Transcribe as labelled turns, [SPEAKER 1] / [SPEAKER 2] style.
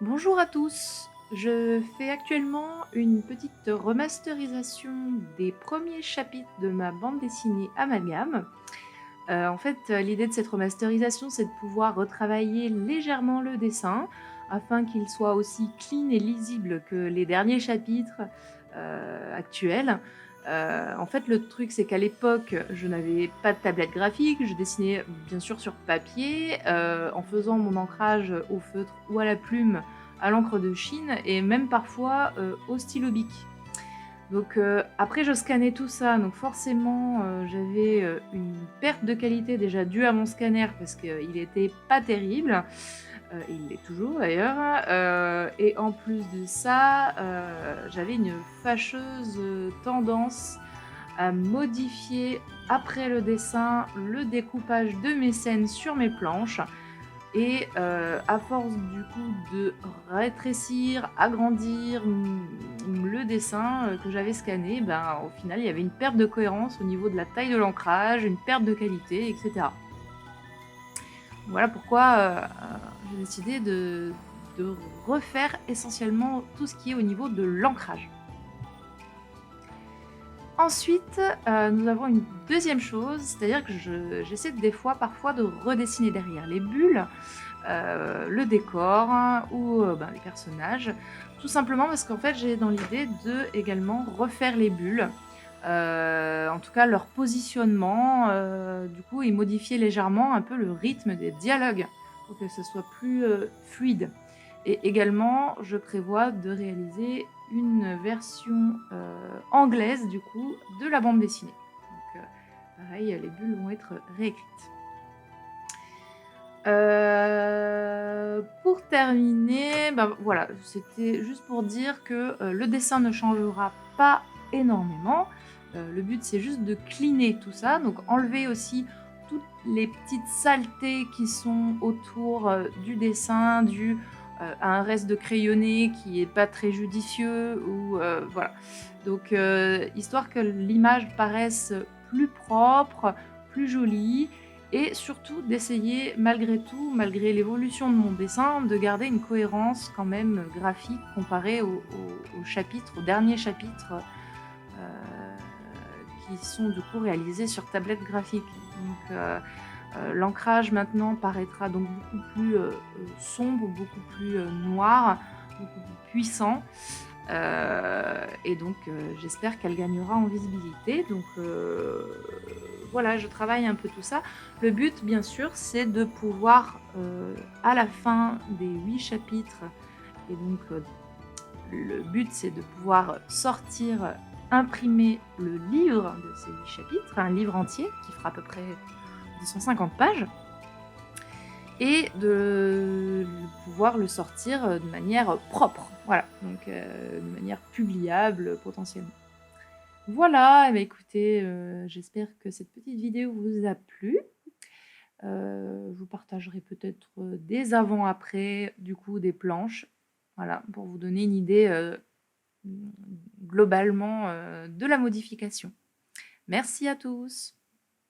[SPEAKER 1] Bonjour à tous, je fais actuellement une petite remasterisation des premiers chapitres de ma bande dessinée Amalgame. L'idée de cette remasterisation, c'est de pouvoir retravailler légèrement le dessin afin qu'il soit aussi clean et lisible que les derniers chapitres actuels. Le truc, c'est qu'à l'époque, je n'avais pas de tablette graphique, je dessinais bien sûr sur papier, en faisant mon ancrage au feutre ou à la plume, à l'encre de Chine et même parfois au stylo bic. Donc après je scannais tout ça, donc forcément, j'avais, une perte de qualité déjà due à mon scanner parce qu'il était pas terrible, et il l'est toujours d'ailleurs, et en plus de ça, j'avais une fâcheuse, tendance à modifier après le dessin, le découpage de mes scènes sur mes planches et à force du coup de rétrécir, agrandir, le dessin, que j'avais scanné, ben, au final, il y avait une perte de cohérence au niveau de la taille de l'ancrage, une perte de qualité et cetera. Voilà pourquoi, j'ai décidé de refaire essentiellement tout ce qui est au niveau de l'ancrage. Ensuite, nous avons une deuxième chose, c'est-à-dire que j'essaie des fois, parfois, de redessiner derrière les bulles, le décor hein, ou les personnages. Tout simplement parce qu'en fait, j'ai dans l'idée de également refaire les bulles, en tout cas leur positionnement, du coup et modifier légèrement un peu le rythme des dialogues pour que ce soit plus, fluide. Et également, je prévois de réaliser une version, anglaise du coup de la bande dessinée. Donc, pareil, les bulles vont être réécrites. Pour terminer, voilà, c'était juste pour dire que, le dessin ne changera pas énormément. Le but, c'est juste de cleaner tout ça, donc enlever aussi toutes les petites saletés qui sont autour, du dessin, dues, à un reste de crayonné qui est pas très judicieux ou, voilà. Donc, histoire que l'image paraisse plus propre, plus jolie et surtout d'essayer malgré tout, malgré l'évolution de mon dessin, de garder une cohérence quand même graphique comparée aux chapitres, aux derniers chapitres qui sont du coup réalisés sur tablette graphique. Donc l'ancrage maintenant paraîtra donc beaucoup plus sombre, beaucoup plus noir, beaucoup plus puissant. Et donc j'espère qu'elle gagnera en visibilité. Donc voilà, je travaille un peu tout ça. Le but, bien sûr, c'est de pouvoir, à la fin des 8 chapitres, et donc le but, c'est de pouvoir sortir, imprimer le livre de ces 8 chapitres, un livre entier qui fera à peu près 250 pages, et de pouvoir le sortir de manière propre. Voilà, donc de manière publiable potentiellement. Voilà, écoutez, j'espère que cette petite vidéo vous a plu. Je vous partagerai peut-être, des avant-après, du coup des planches. Voilà, pour vous donner une idée, globalement, de la modification. Merci à tous.